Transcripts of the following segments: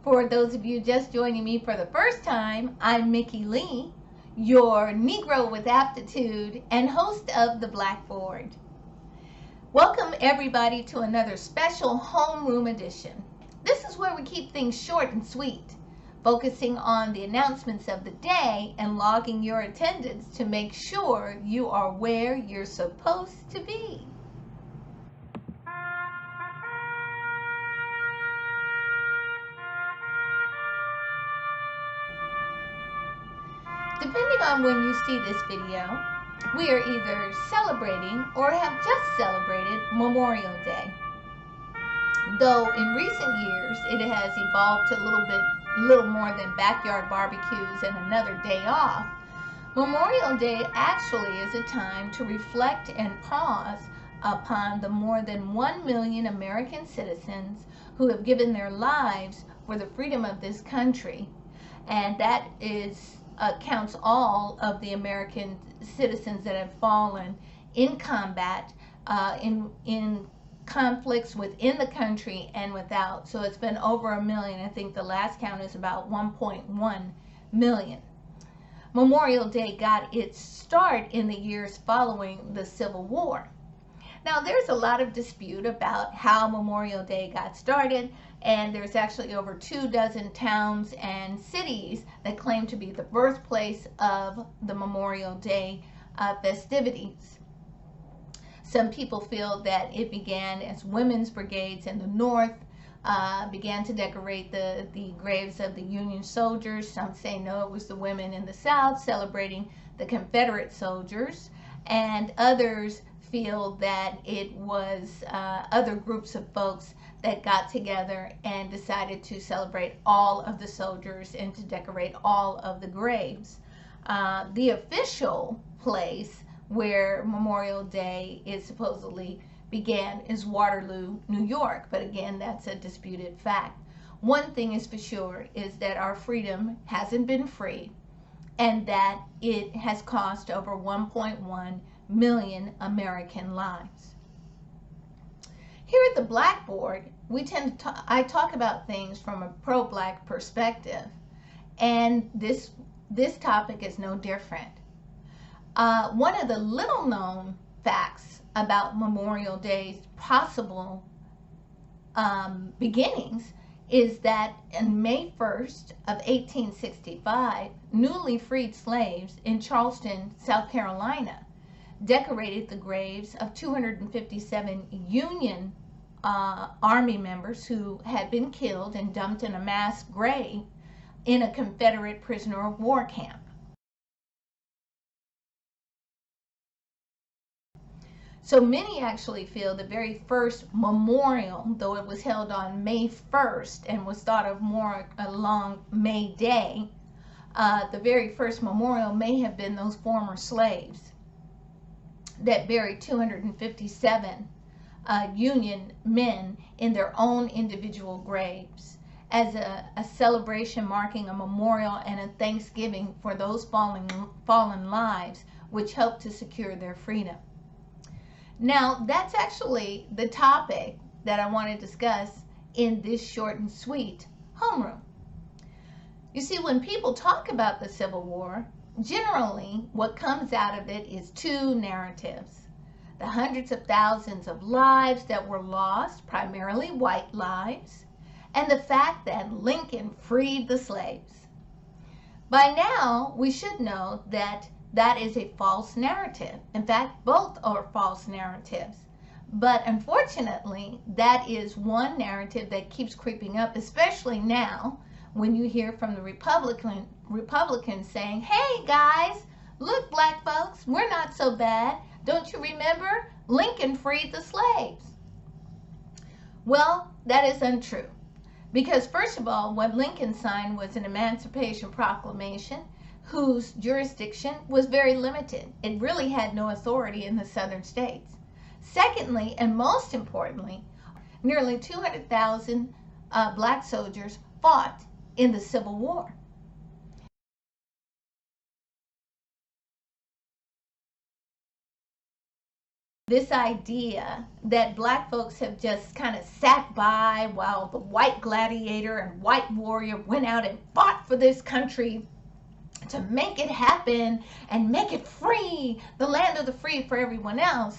For those of you just joining me for the first time, I'm Mickey Lee, your Negro with aptitude and host of the Blackboard. Welcome everybody to another special homeroom edition. This is where we keep things short and sweet, focusing on the announcements of the day and logging your attendance to make sure you are where you're supposed to be. Depending on when you see this video, we are either celebrating or have just celebrated Memorial Day. Though in recent years it has evolved to a little more than backyard barbecues and another day off, Memorial Day actually is a time to reflect and pause upon the more than 1 million American citizens who have given their lives for the freedom of this country. And that counts all of the American citizens that have fallen in combat, in conflicts within the country and without. So it's been over 1 million. I think the last count is about 1.1 million. Memorial Day got its start in the years following the Civil War. Now, there's a lot of dispute about how Memorial Day got started, and there's actually over 24 towns and cities that claim to be the birthplace of the Memorial Day festivities. Some people feel that it began as women's brigades in the North began to decorate the graves of the Union soldiers. Some say no, it was the women in the South celebrating the Confederate soldiers, and others feel that it was other groups of folks that got together and decided to celebrate all of the soldiers and to decorate all of the graves. The official place where Memorial Day is supposedly began is Waterloo, New York, but again, that's a disputed fact. One thing is for sure is that our freedom hasn't been free, and that it has cost over 1.1 million American lives. Here at the Blackboard, I talk about things from a pro-black perspective, and this topic is no different. One of the little known facts about Memorial Day's possible beginnings is that on May 1st of 1865, newly freed slaves in Charleston, South Carolina, decorated the graves of 257 Union Army members who had been killed and dumped in a mass grave in a Confederate prisoner of war camp. So many actually feel the very first memorial, though it was held on May 1st and was thought of more along May Day, the very first memorial may have been those former slaves that buried 257 Union men in their own individual graves as a celebration marking a memorial and a thanksgiving for those fallen lives which helped to secure their freedom. Now, that's actually the topic that I want to discuss in this short and sweet homeroom. You see, when people talk about the Civil War, generally what comes out of it is two narratives: the hundreds of thousands of lives that were lost, primarily white lives, and the fact that Lincoln freed the slaves. By now, we should know that that is a false narrative. In fact, both are false narratives. But unfortunately, that is one narrative that keeps creeping up, especially now when you hear from the Republicans saying, "Hey guys, look, black folks, we're not so bad. Don't you remember? Lincoln freed the slaves." Well, that is untrue. Because first of all, what Lincoln signed was an Emancipation Proclamation whose jurisdiction was very limited. It really had no authority in the southern states. Secondly, and most importantly, nearly 200,000 black soldiers fought in the Civil War. This idea that black folks have just kind of sat by while the white gladiator and white warrior went out and fought for this country to make it happen and make it free, the land of the free for everyone else.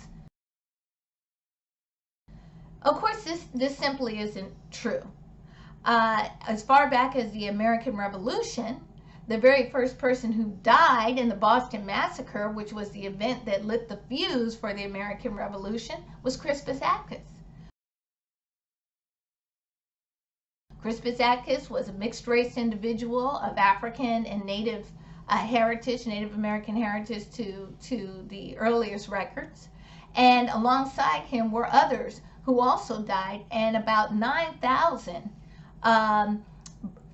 Of course, this simply isn't true. As far back as the American Revolution, the very first person who died in the Boston Massacre, which was the event that lit the fuse for the American Revolution, was Crispus Attucks. Crispus Attucks was a mixed-race individual of African and Native heritage, Native American heritage to the earliest records. And alongside him were others who also died, and about 9,000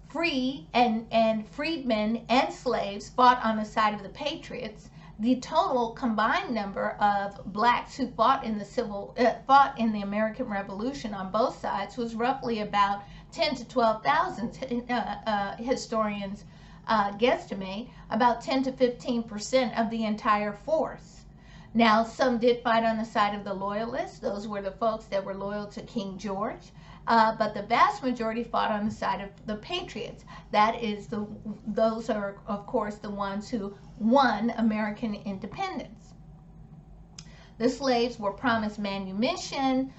free and freedmen and slaves fought on the side of the Patriots. The total combined number of blacks who fought in the American Revolution on both sides was roughly about 10 to 12,000. Historians guesstimate about 10 to 15% of the entire force. Now, some did fight on the side of the Loyalists. Those were the folks that were loyal to King George. But the vast majority fought on the side of the Patriots. Those are, of course, the ones who won American independence. The slaves were promised manumission.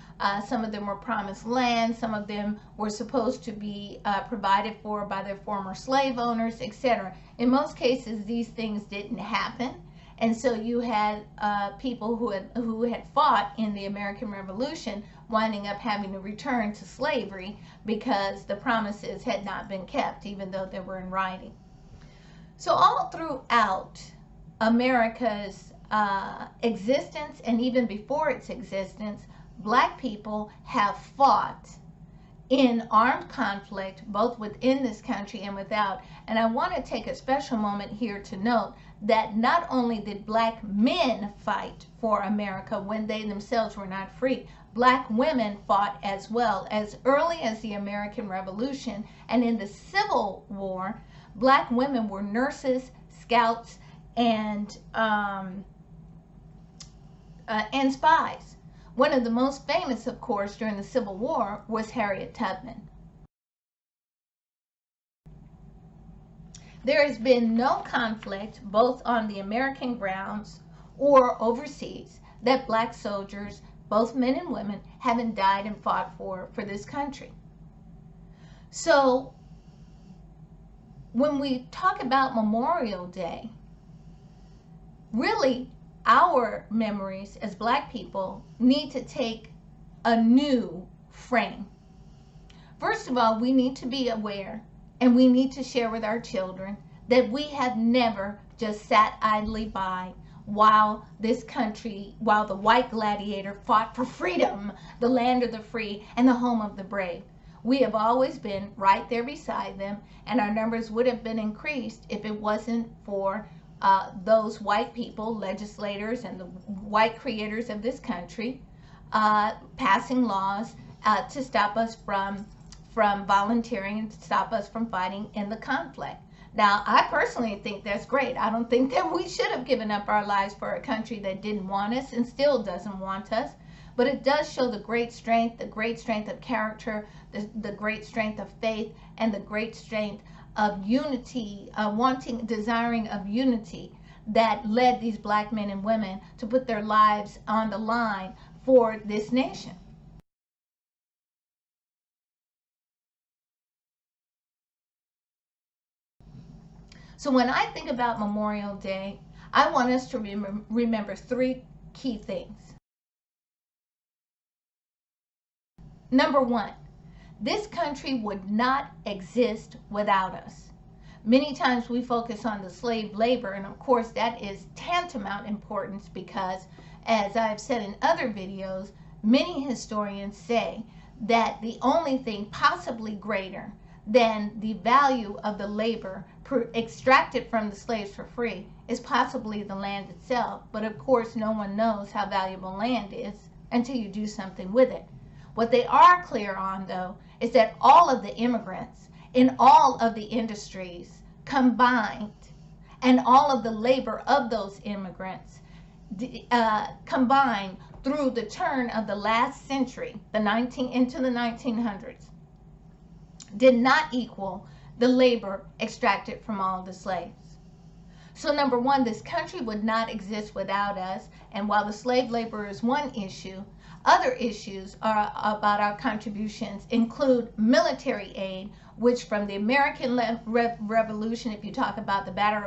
Some of them were promised land. Some of them were supposed to be provided for by their former slave owners, etc. In most cases, these things didn't happen. And so you had people who had fought in the American Revolution winding up having to return to slavery because the promises had not been kept, even though they were in writing. So all throughout America's existence, and even before its existence, black people have fought in armed conflict, both within this country and without. And I want to take a special moment here to note that not only did black men fight for America when they themselves were not free, black women fought as well. As early as the American Revolution and in the Civil War, black women were nurses, scouts, and spies. One of the most famous, of course, during the Civil War was Harriet Tubman. There has been no conflict, both on the American grounds or overseas, that black soldiers, both men and women, haven't died and fought for this country. So when we talk about Memorial Day, really our memories as black people need to take a new frame. First of all, we need to be aware, and we need to share with our children, that we have never just sat idly by while this country, while the white gladiator fought for freedom, the land of the free and the home of the brave. We have always been right there beside them, and our numbers would have been increased if it wasn't for those white people, legislators, and the white creators of this country passing laws to stop us from volunteering and to stop us from fighting in the conflict. Now, I personally think that's great. I don't think that we should have given up our lives for a country that didn't want us and still doesn't want us. But it does show the great strength of character, the great strength of faith, and the great strength of unity, desiring of unity that led these black men and women to put their lives on the line for this nation. So when I think about Memorial Day, I want us to remember three key things. Number one, this country would not exist without us. Many times we focus on the slave labor, and of course that is tantamount importance because, as I've said in other videos, many historians say that the only thing possibly greater than the value of the labor extracted from the slaves for free is possibly the land itself. But of course no one knows how valuable land is until you do something with it. What they are clear on, though, is that all of the immigrants in all of the industries combined, and all of the labor of those immigrants combined, through the turn of the last century, into the 1900s, did not equal the labor extracted from all the slaves. So number one, this country would not exist without us. And while the slave labor is one issue, other issues are about our contributions include military aid, which from the American Revolution, if you talk about the battle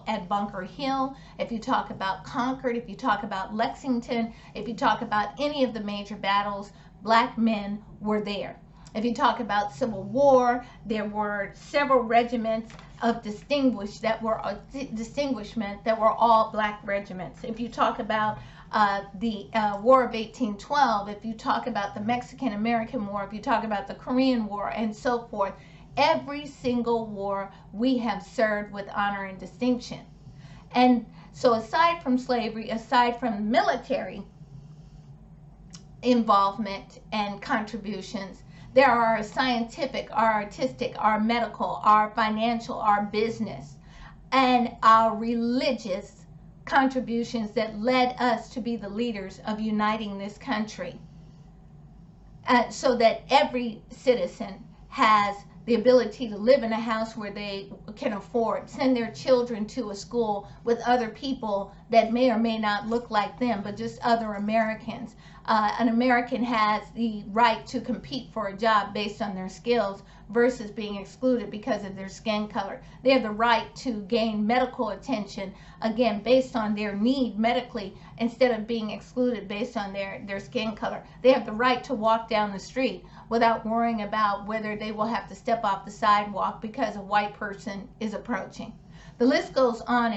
at Bunker Hill, if you talk about Concord, if you talk about Lexington, if you talk about any of the major battles, black men were there. If you talk about Civil War, there were several regiments of distinguishment that were all black regiments. If you talk about the War of 1812, if you talk about the Mexican-American War, if you talk about the Korean War, and so forth, every single war we have served with honor and distinction. And so aside from slavery, aside from military involvement and contributions, there are our scientific, our artistic, our medical, our financial, our business, and our religious contributions that led us to be the leaders of uniting this country, so that every citizen has the ability to live in a house where they can afford, send their children to a school with other people that may or may not look like them, but just other Americans. An American has the right to compete for a job based on their skills versus being excluded because of their skin color. They have the right to gain medical attention, again, based on their need medically, instead of being excluded based on their skin color. They have the right to walk down the street without worrying about whether they will have to step off the sidewalk because a white person is approaching. The list goes on,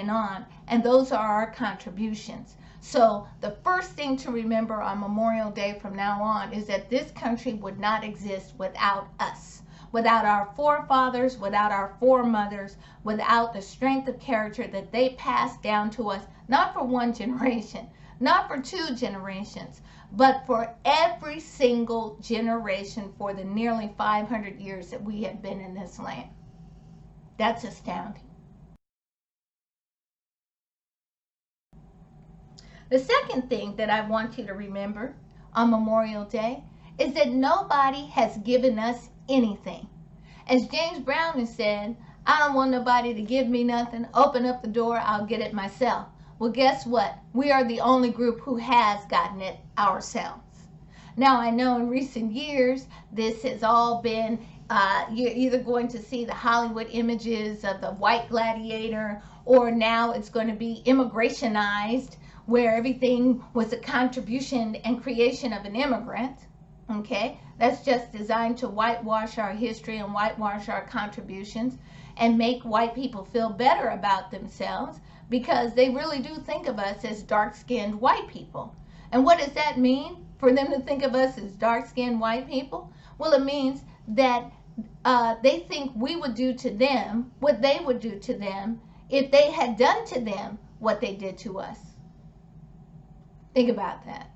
and those are our contributions. So the first thing to remember on Memorial Day from now on is that this country would not exist without us, without our forefathers, without our foremothers, without the strength of character that they passed down to us, not for one generation, not for two generations, but for every single generation for the nearly 500 years that we have been in this land. That's astounding. The second thing that I want you to remember on Memorial Day is that nobody has given us anything. As James Brown has said, I don't want nobody to give me nothing. Open up the door, I'll get it myself. Well, guess what? We are the only group who has gotten it ourselves. Now, I know in recent years, this has all been, you're either going to see the Hollywood images of the white gladiator, or now it's going to be immigrationized, where everything was a contribution and creation of an immigrant. Okay, that's just designed to whitewash our history and whitewash our contributions and make white people feel better about themselves, because they really do think of us as dark-skinned white people. And what does that mean for them to think of us as dark-skinned white people? Well, it means that they think we would do to them what they would do to them if they had done to them what they did to us. Think about that.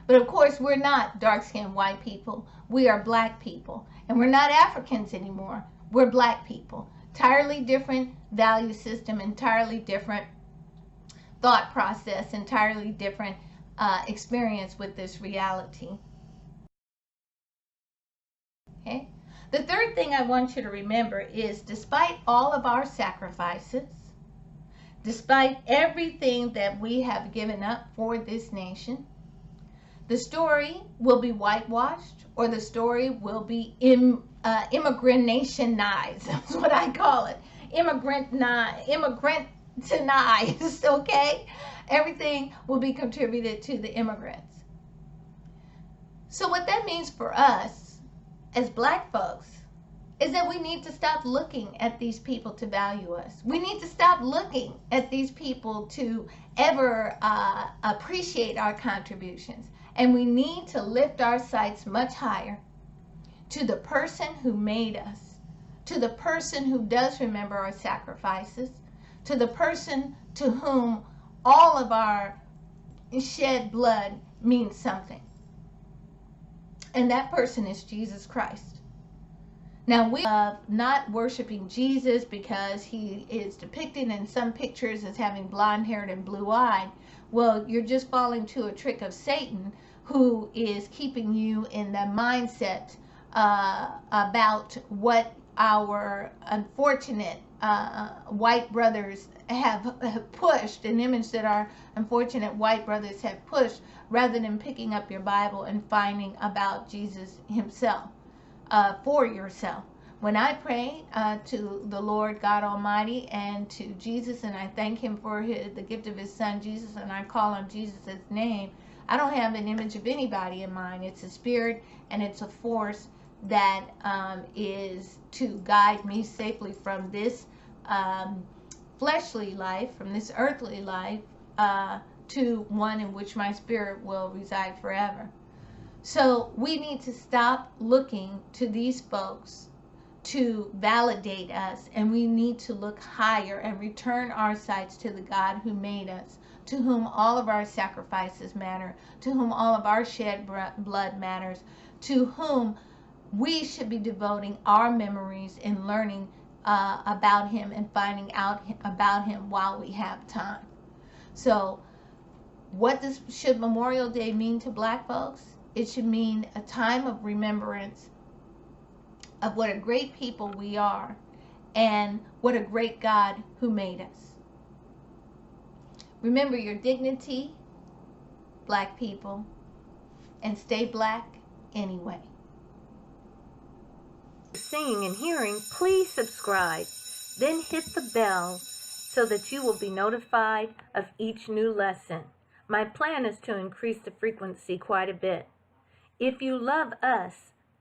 But of course, we're not dark-skinned white people. We are black people. And we're not Africans anymore. We're black people. Entirely different value system, entirely different thought process, entirely different experience with this reality. Okay? The third thing I want you to remember is, despite all of our sacrifices, despite everything that we have given up for this nation, the story will be whitewashed, or the story will be immigrant-nationized. That's what I call it. Immigrant-nized, okay? Everything will be contributed to the immigrants. So what that means for us as black folks is that we need to stop looking at these people to value us. We need to stop looking at these people to ever appreciate our contributions. And we need to lift our sights much higher to the person who made us, to the person who does remember our sacrifices, to the person to whom all of our shed blood means something. And that person is Jesus Christ. Now, we love not worshiping Jesus because he is depicted in some pictures as having blonde hair and blue eyed. Well, you're just falling to a trick of Satan, who is keeping you in the mindset about what our unfortunate white brothers have pushed, an image that our unfortunate white brothers have pushed, rather than picking up your Bible and finding about Jesus himself for yourself. When I pray to the Lord God Almighty and to Jesus, and I thank him for the gift of his son Jesus, and I call on Jesus' name, I don't have an image of anybody in mind. It's a spirit and it's a force that is to guide me safely from this fleshly life, from this earthly life, to one in which my spirit will reside forever. So we need to stop looking to these folks to validate us, and we need to look higher and return our sights to the God who made us, to whom all of our sacrifices matter, to whom all of our shed blood matters, to whom we should be devoting our memories and learning about him and finding out about him while we have time. So what should Memorial Day mean to Black folks? It should mean a time of remembrance of what a great people we are and what a great God who made us. Remember your dignity, Black people, and stay Black anyway. Seeing and hearing, please subscribe, then hit the bell so that you will be notified of each new lesson. My plan is to increase the frequency quite a bit. If you love us,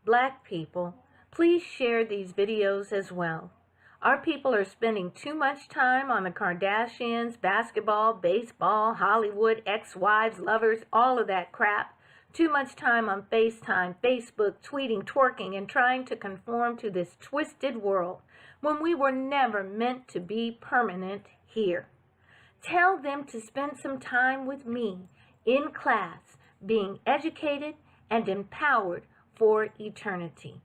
Black people, please share these videos as well. Our people are spending too much time on the Kardashians, basketball, baseball, Hollywood, ex-wives, lovers, all of that crap. Too much time on FaceTime, Facebook, tweeting, twerking, and trying to conform to this twisted world when we were never meant to be permanent here. Tell them to spend some time with me in class, being educated and empowered for eternity.